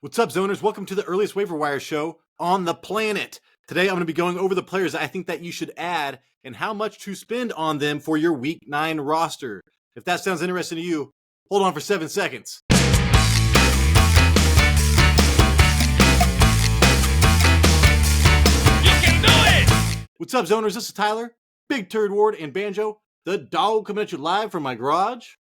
What's up, Zoners? Welcome to the earliest waiver wire show on the planet. Today, I'm going to be going over the players I think that you should add and how much to spend on them for your Week 9 roster. If that sounds interesting to you, hold on for 7 seconds. You can do it! What's up, Zoners? This is Tyler, Big Turd Ward, and Banjo, the dog, coming at you live from my garage.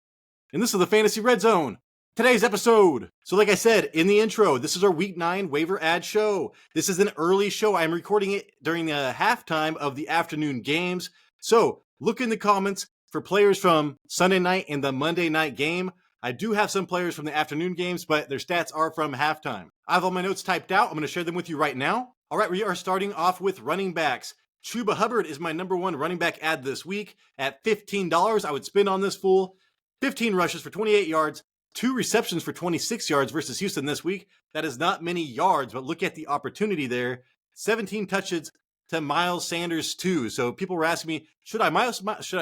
And this is the Fantasy Red Zone. Today's episode. So like I said in the intro, this is our Week 9 waiver ad show. This is an early show. I'm recording it during the halftime of the afternoon games. So look in the comments for players from Sunday night and the Monday night game. I do have some players from the afternoon games, but their stats are from halftime. I have all my notes typed out. I'm going to share them with you right now. All right, we are starting off with running backs. Chuba Hubbard is my number one running back ad this week at $15. I would spend on this fool. 15 rushes for 28 yards. 2 receptions for 26 yards versus Houston this week. That is not many yards, but look at the opportunity there. 17 touches to Miles Sanders too. So people were asking me, should I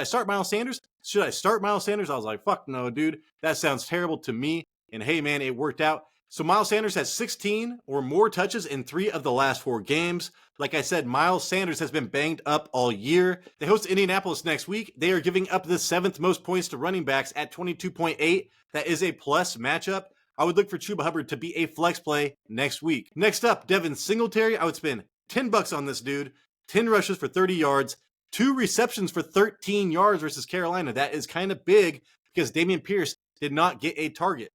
start Miles Sanders? Should I start Miles Sanders? I was like, fuck no, dude. That sounds terrible to me. And hey, man, it worked out. So Miles Sanders has 16 or more touches in 3 of the last 4 games. Like I said, Miles Sanders has been banged up all year. They host Indianapolis next week. They are giving up the 7th most points to running backs at 22.8. That is a plus matchup. I would look for Chuba Hubbard to be a flex play next week. Next up, Devin Singletary. I would spend $10 on this dude. 10 rushes for 30 yards. 2 receptions for 13 yards versus Carolina. That is kind of big because Dameon Pierce did not get a target.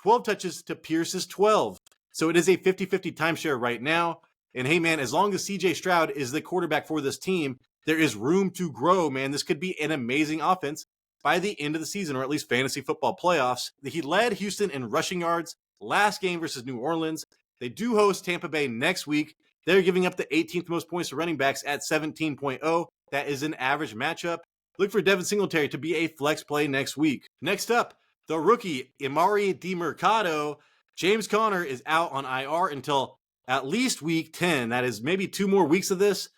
12 touches to Pierce's 12. So it is a 50-50 timeshare right now. And hey, man, as long as CJ Stroud is the quarterback for this team, there is room to grow, man. This could be an amazing offense by the end of the season, or at least fantasy football playoffs. He led Houston in rushing yards last game versus New Orleans. They do host Tampa Bay next week. They're giving up the 18th most points to running backs at 17.0. That is an average matchup. Look for Devin Singletary to be a flex play next week. Next up, the rookie, Emari DeMercado. James Conner is out on IR until at least week 10. That is maybe 2 more weeks of this.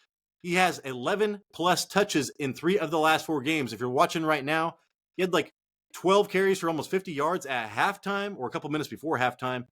He has 11 plus touches in 3 of the last 4 games. If you're watching right now, he had like 12 carries for almost 50 yards at halftime or a couple minutes before halftime.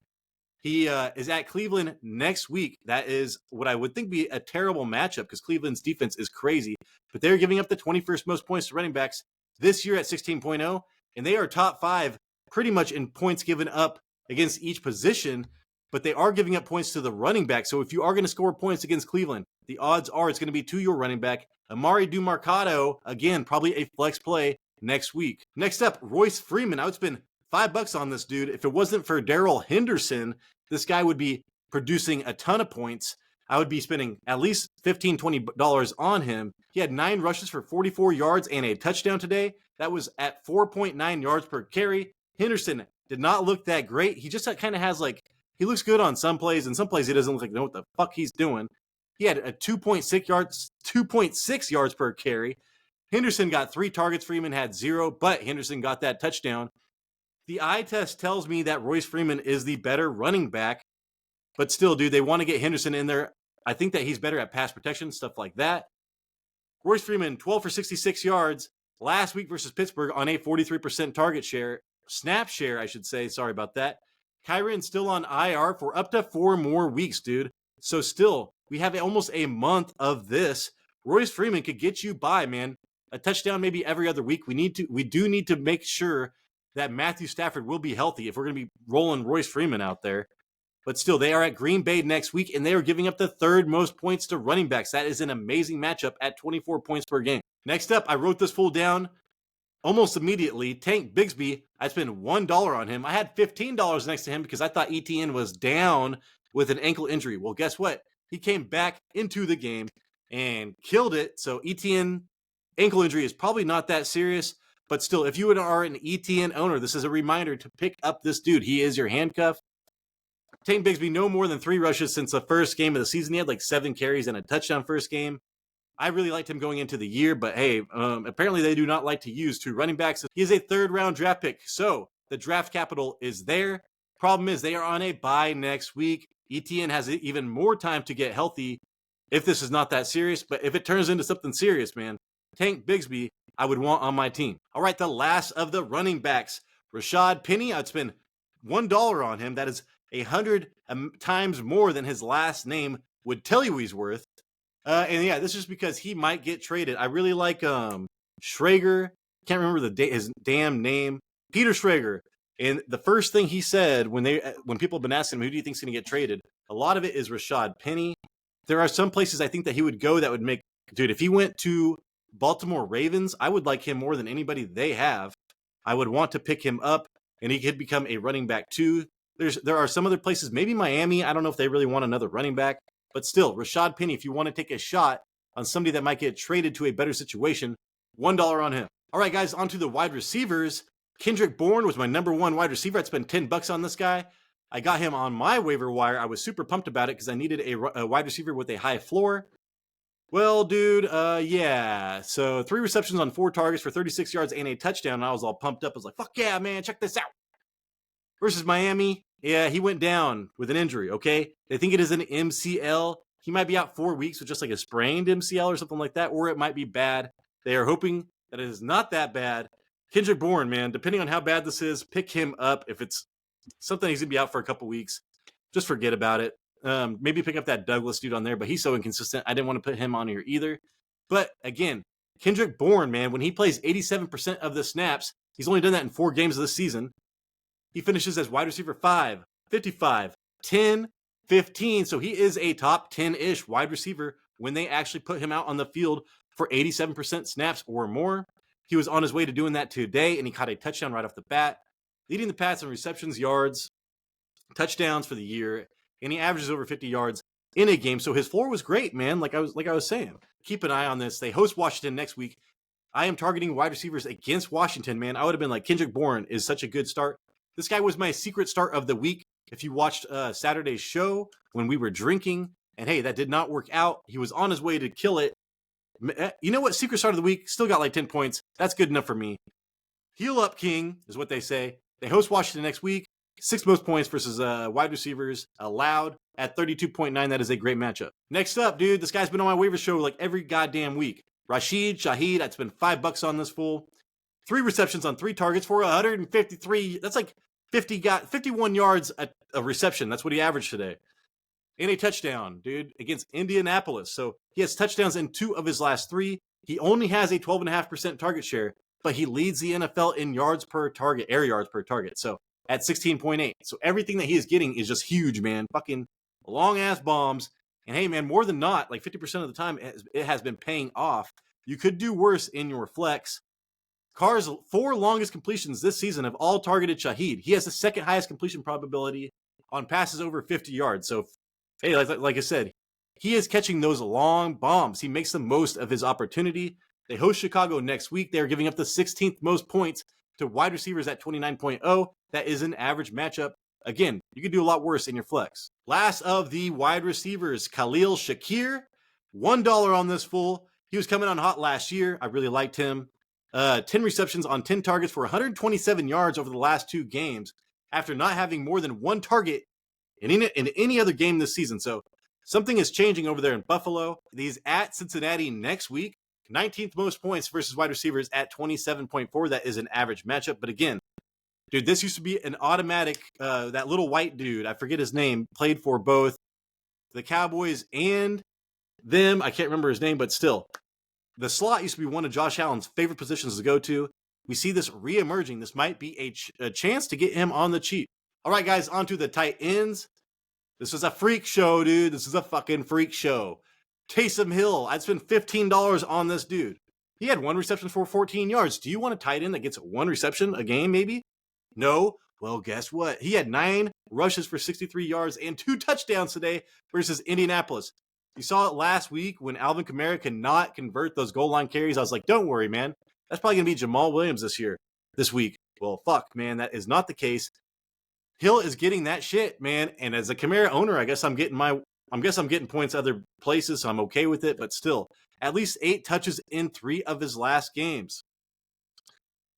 He is at Cleveland next week. That is what I would think be a terrible matchup because Cleveland's defense is crazy. But they're giving up the 21st most points to running backs this year at 16.0. And they are top 5 pretty much in points given up against each position. But they are giving up points to the running back. So if you are going to score points against Cleveland, the odds are it's going to be to your running back. Emari DeMercado, again, probably a flex play next week. Next up, Royce Freeman. I would spend $5 on this dude. If it wasn't for Darrell Henderson, this guy would be producing a ton of points. I would be spending at least $15, $20 on him. He had 9 rushes for 44 yards and a touchdown today. That was at 4.9 yards per carry. Henderson did not look that great. He just kind of has like, he looks good on some plays, and some plays he doesn't look like know what the fuck he's doing. He had a 2.6 yards per carry. Henderson got 3 targets. Freeman had 0, but Henderson got that touchdown. The eye test tells me that Royce Freeman is the better running back, but still, dude, they want to get Henderson in there. I think that he's better at pass protection, stuff like that. Royce Freeman, 12 for 66 yards last week versus Pittsburgh on a 43% target share, snap share, I should say. Sorry about that. Kyron's still on IR for up to 4 more weeks, dude. So still, we have almost a month of this. Royce Freeman could get you by, man. A touchdown maybe every other week. We do need to make sure that Matthew Stafford will be healthy if we're going to be rolling Royce Freeman out there. But still, they are at Green Bay next week, and they are giving up the 3rd most points to running backs. That is an amazing matchup at 24 points per game. Next up, I wrote this fool down almost immediately. Tank Bigsby, I spent $1 on him. I had $15 next to him because I thought ETN was down with an ankle injury. Well, guess what? He came back into the game and killed it. So ETN ankle injury is probably not that serious. But still, if you are an ETN owner, this is a reminder to pick up this dude. He is your handcuff. Tank Bigsby, no more than 3 rushes since the first game of the season. He had like 7 carries and a touchdown first game. I really liked him going into the year, but hey, apparently they do not like to use 2 running backs. He is a 3rd-round draft pick, so the draft capital is there. Problem is they are on a bye next week. ETN has even more time to get healthy if this is not that serious, but if it turns into something serious, man, Tank Bigsby, I would want on my team. All right, the last of the running backs, Rashad Penny. I'd spend $1 on him. That is 100 times more than his last name would tell you he's worth. And yeah, this is just because he might get traded. I really like Schrager. Can't remember his damn name. Peter Schrager. And the first thing he said when people have been asking him, who do you think's going to get traded? A lot of it is Rashad Penny. There are some places I think that he would go that would make, dude, if he went to Baltimore Ravens, I would like him more than anybody they have. I would want to pick him up, and he could become a running back too. There are some other places, maybe Miami. I don't know if they really want another running back, but still, Rashad Penny, if you want to take a shot on somebody that might get traded to a better situation, $1 on him. All right, guys, on to the wide receivers. Kendrick Bourne was my number one wide receiver. I'd spend $10 on this guy. I got him on my waiver wire. I was super pumped about it because I needed a wide receiver with a high floor. Well, dude, yeah. So 3 receptions on 4 targets for 36 yards and a touchdown. And I was all pumped up. I was like, fuck yeah, man, check this out. Versus Miami, yeah, he went down with an injury, okay? They think it is an MCL. He might be out 4 weeks with just like a sprained MCL or something like that, or it might be bad. They are hoping that it is not that bad. Kendrick Bourne, man, depending on how bad this is, pick him up. If it's something he's going to be out for a couple weeks, just forget about it. Maybe pick up that Douglas dude on there, but he's so inconsistent. I didn't want to put him on here either. But again, Kendrick Bourne, man, when he plays 87% of the snaps, he's only done that in 4 games of the season. He finishes as wide receiver 5, 55, 10, 15. So he is a top 10-ish wide receiver when they actually put him out on the field for 87% snaps or more. He was on his way to doing that today, and he caught a touchdown right off the bat, leading the Pats in receptions, yards, touchdowns for the year, and he averages over 50 yards in a game. So his floor was great, man. Like I was saying. Keep an eye on this. They host Washington next week. I am targeting wide receivers against Washington, man. I would have been like, Kendrick Bourne is such a good start. This guy was my secret start of the week. If you watched Saturday's show when we were drinking, and hey, that did not work out. He was on his way to kill it. You know what? Secret start of the week, still got like 10 points. That's good enough for me. Heal up, King, is what they say. They host Washington next week. 6 most points versus wide receivers allowed at 32.9. That is a great matchup. Next up, dude, this guy's been on my waiver show like every goddamn week. Rashid Shaheed, I'd spend $5 on this fool. 3 receptions on 3 targets for 153. That's like 51 yards a reception. That's what he averaged today. And a touchdown, dude, against Indianapolis. So he has touchdowns in 2 of his last 3. He only has a 12.5% target share, but he leads the NFL in yards per target, air yards per target. So at 16.8. So everything that he is getting is just huge, man. Fucking long-ass bombs. And hey, man, more than not, like 50% of the time, it has been paying off. You could do worse in your flex. Carr's 4 longest completions this season have all targeted Shaheed. He has the 2nd highest completion probability on passes over 50 yards. So, hey, like I said, he is catching those long bombs. He makes the most of his opportunity. They host Chicago next week. They are giving up the 16th most points to wide receivers at 29.0. That is an average matchup. Again, you could do a lot worse in your flex. Last of the wide receivers, Khalil Shakir. $1 on this fool. He was coming on hot last year. I really liked him. 10 receptions on 10 targets for 127 yards over the last 2 games after not having more than 1 target in any other game this season. So something is changing over there in Buffalo. He's at Cincinnati next week. 19th most points versus wide receivers at 27.4. That is an average matchup. But again, dude, this used to be an automatic, that little white dude, I forget his name, played for both the Cowboys and them. I can't remember his name, but still. The slot used to be one of Josh Allen's favorite positions to go to. We see this re-emerging. This might be a chance to get him on the cheap. All right, guys, on to the tight ends. This was a freak show, dude. This is a fucking freak show. Taysom Hill, I'd spend $15 on this dude. He had 1 reception for 14 yards. Do you want a tight end that gets 1 reception a game, maybe? No? Well, guess what? He had 9 rushes for 63 yards and 2 touchdowns today versus Indianapolis. You saw it last week when Alvin Kamara could not convert those goal line carries. I was like, don't worry, man. That's probably going to be Jamal Williams this week. Well, fuck, man. That is not the case. Hill is getting that shit, man. And as a Kamara owner, I guess I'm getting points other places, so I'm okay with it. But still, at least 8 touches in 3 of his last games.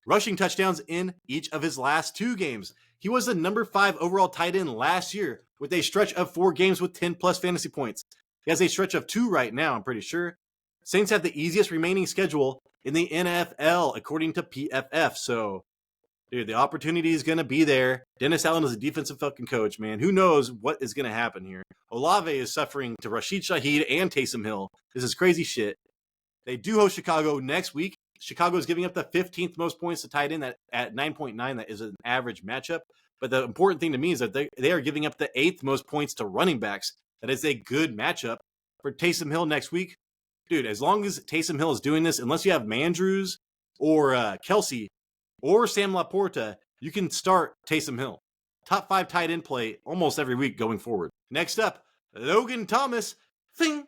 Rushing touchdowns in each of his last 2 games. He was the number 5 overall tight end last year with a stretch of 4 games with 10-plus fantasy points. He has a stretch of 2 right now, I'm pretty sure. Saints have the easiest remaining schedule in the NFL, according to PFF. So, Dude, the opportunity is going to be there. Dennis Allen is a defensive fucking coach, man. Who knows what is going to happen here? Olave is suffering to Rashid Shaheed and Taysom Hill. This is crazy shit. They do host Chicago next week. Chicago is giving up the 15th most points to tight end at 9.9. That is an average matchup. But the important thing to me is that they are giving up the 8th most points to running backs. That is a good matchup for Taysom Hill next week. Dude, as long as Taysom Hill is doing this, unless you have Mandrews or Kelsey or Sam Laporta, you can start Taysom Hill. Top 5 tight end play almost every week going forward. Next up, Logan Thomas. Thing.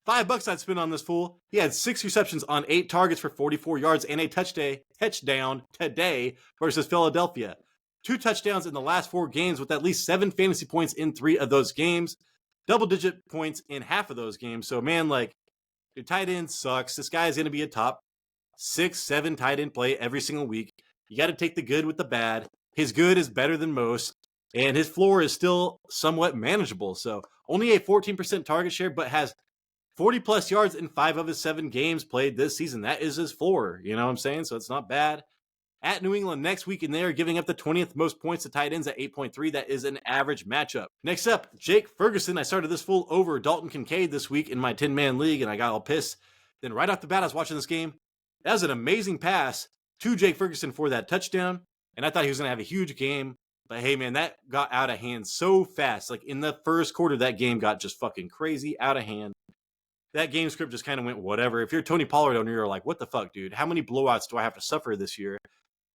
$5 I'd spend on this fool. He had 6 receptions on 8 targets for 44 yards and a touchdown today versus Philadelphia. 2 touchdowns in the last 4 games with at least 7 fantasy points in 3 of those games. Double-digit points in half of those games. So, man, like, your tight end sucks. This guy is going to be a top 6, 7 tight end play every single week. You got to take the good with the bad. His good is better than most, and his floor is still somewhat manageable. So, only a 14% target share, but has 40-plus yards in 5 of his 7 games played this season. That is his floor, you know what I'm saying? So it's not bad. At New England next week, and they are giving up the 20th most points to tight ends at 8.3. That is an average matchup. Next up, Jake Ferguson. I started this fool over Dalton Kincaid this week in my 10-man league, and I got all pissed. Then right off the bat, I was watching this game. That was an amazing pass to Jake Ferguson for that touchdown, and I thought he was going to have a huge game. But hey, man, that got out of hand so fast. Like in the first quarter, that game got just fucking crazy out of hand. That game script just kind of went whatever. If you're Tony Pollard owner, you're like, what the fuck, dude? How many blowouts do I have to suffer this year?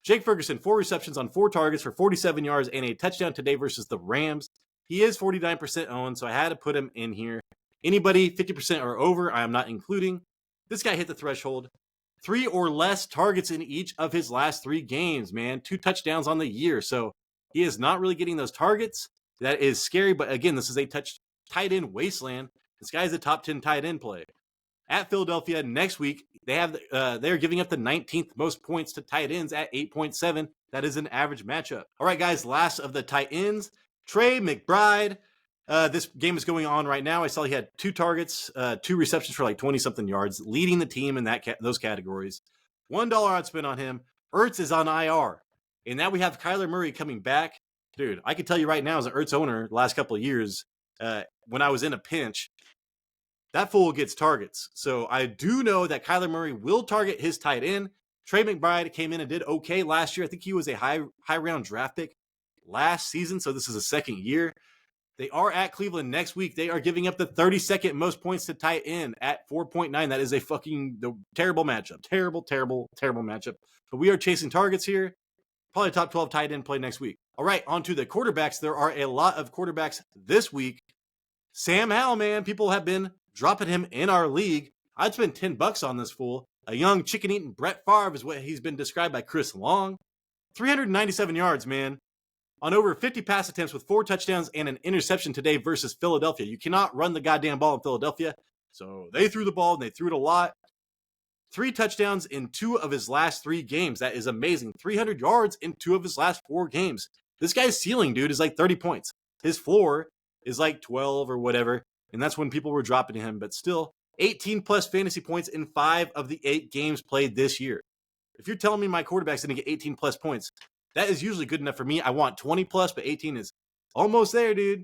Jake Ferguson, 4 receptions on 4 targets for 47 yards and a touchdown today versus the Rams. He is 49% owned, so I had to put him in here. Anybody 50% or over, I am not including. This guy hit the threshold. 3 or less targets in each of his last 3 games, man. 2 touchdowns on the year. So he is not really getting those targets. That is scary, but again, this is a tight end wasteland. This guy's a top 10 tight end play. At Philadelphia next week, they're giving up the 19th most points to tight ends at 8.7. That is an average matchup. All right, guys, last of the tight ends, Trey McBride. This game is going on right now. I saw he had 2 targets, 2 receptions for like 20-something yards, leading the team in those categories. $1 I'd spend on him. Ertz is on IR. And now we have Kyler Murray coming back. Dude, I can tell you right now as an Ertz owner the last couple of years, when I was in a pinch, that fool gets targets. So I do know that Kyler Murray will target his tight end. Trey McBride came in and did okay last year. I think he was a high round draft pick last season, so this is a second year. They are at Cleveland next week. They are giving up the 32nd most points to tight end at 4.9. That is a fucking terrible matchup. Terrible matchup. But we are chasing targets here. Probably top 12 tight end play next week. All right, on to the quarterbacks. There are a lot of quarterbacks this week. Sam Howell, man, people have been dropping him in our league. I'd spend $10 on this fool. A young chicken-eating Brett Favre is what he's been described by Chris Long. 397 yards, man. On over 50 pass attempts with 4 touchdowns and an interception today versus Philadelphia. You cannot run the goddamn ball in Philadelphia. So they threw the ball, and they threw it a lot. 3 touchdowns in 2 of his last 3 games. That is amazing. 300 yards in 2 of his last 4 games. This guy's ceiling, dude, is like 30 points. His floor is like 12 or whatever. And that's when people were dropping him. But still, 18-plus fantasy points in 5 of the 8 games played this year. If you're telling me my quarterback's going to get 18-plus points, that is usually good enough for me. I want 20-plus, but 18 is almost there, dude.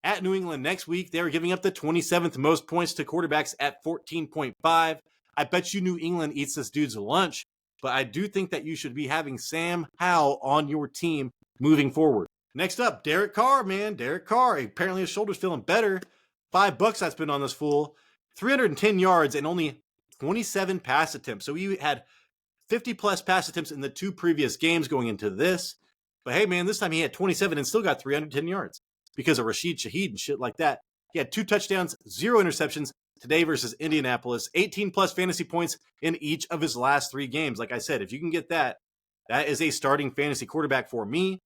At New England next week, they are giving up the 27th most points to quarterbacks at 14.5. I bet you New England eats this dude's lunch, but I do think that you should be having Sam Howell on your team moving forward. Next up, Derek Carr, man. Derek Carr. Apparently his shoulder's feeling better. $5 I spent on this fool. 310 yards and only 27 pass attempts. So he had 50-plus pass attempts in the 2 previous games going into this. But hey, man, this time he had 27 and still got 310 yards because of Rashid Shaheed and shit like that. He had 2 touchdowns, 0 interceptions today versus Indianapolis. 18-plus fantasy points in each of his last 3 games. Like I said, if you can get that, that is a starting fantasy quarterback for me.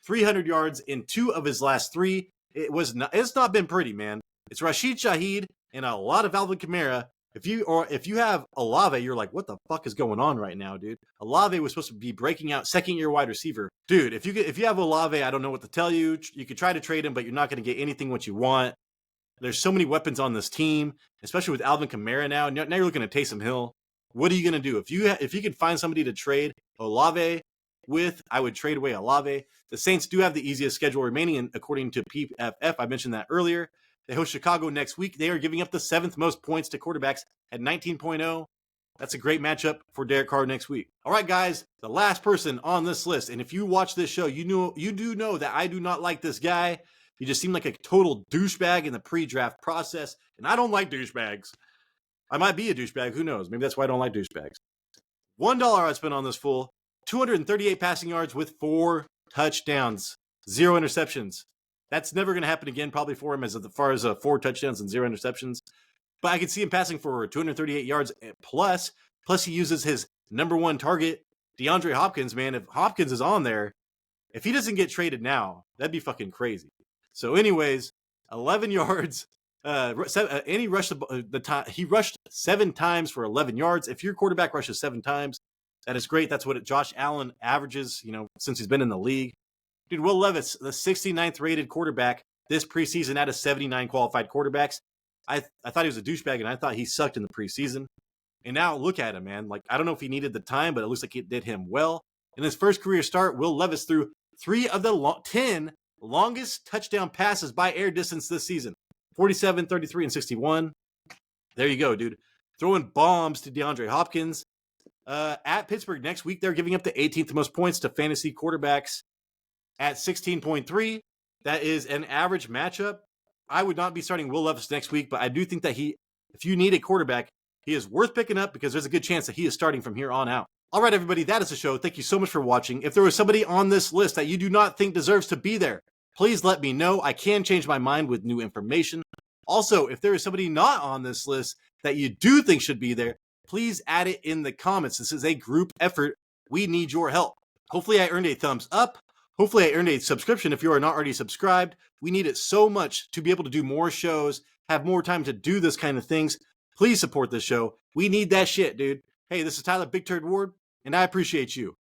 300 yards in 2 of his last 3. It's not been pretty, man. It's Rashid Shaheed and a lot of Alvin Kamara. If you have Olave, you're like, what the fuck is going on right now, dude? Olave was supposed to be breaking out second-year wide receiver. Dude, if you have Olave, I don't know what to tell you. You could try to trade him, but you're not going to get anything what you want. There's so many weapons on this team, especially with Alvin Kamara now. Now you're looking at Taysom Hill. what are you going to do? If you could find somebody to trade Olave with, I would trade away Olave. The Saints do have the easiest schedule remaining, and according to PFF, I mentioned that earlier. They host Chicago next week. They are giving up the 7th most points to quarterbacks at 19.0. That's a great matchup for Derek Carr next week. All right, guys, the last person on this list, and if you watch this show, you do know that I do not like this guy. He just seemed like a total douchebag in the pre-draft process, and I don't like douchebags. I might be a douchebag. Who knows? Maybe that's why I don't like douchebags. $1 I spent on this fool. 238 passing yards with 4 touchdowns, 0 interceptions. That's never going to happen again, probably for him as far as 4 touchdowns and 0 interceptions. But I could see him passing for 238 yards plus. Plus, he uses his number 1 target, DeAndre Hopkins, man. If Hopkins is on there, if he doesn't get traded now, that'd be fucking crazy. So anyways, 11 yards. And he rushed he rushed 7 times for 11 yards. If your quarterback rushes 7 times, that is great. That's what Josh Allen averages, since he's been in the league. Dude, Will Levis, the 69th rated quarterback this preseason out of 79 qualified quarterbacks. I thought he was a douchebag, and I thought he sucked in the preseason. And now look at him, man. Like, I don't know if he needed the time, but it looks like it did him well. In his first career start, Will Levis threw 3 of the 10 longest touchdown passes by air distance this season. 47, 33, and 61. There you go, dude. Throwing bombs to DeAndre Hopkins. At Pittsburgh next week, they're giving up the 18th most points to fantasy quarterbacks at 16.3. That is an average matchup. I would not be starting Will Levis next week, but I do think that if you need a quarterback, he is worth picking up because there's a good chance that he is starting from here on out. All right, everybody, that is the show. Thank you so much for watching. If there was somebody on this list that you do not think deserves to be there, please let me know. I can change my mind with new information. Also, if there is somebody not on this list that you do think should be there, please add it in the comments. This is a group effort. We need your help. Hopefully I earned a thumbs up. Hopefully I earned a subscription if you are not already subscribed. We need it so much to be able to do more shows, have more time to do this kind of things. Please support this show. We need that shit, dude. Hey, this is Tyler Big Turd Ward, and I appreciate you.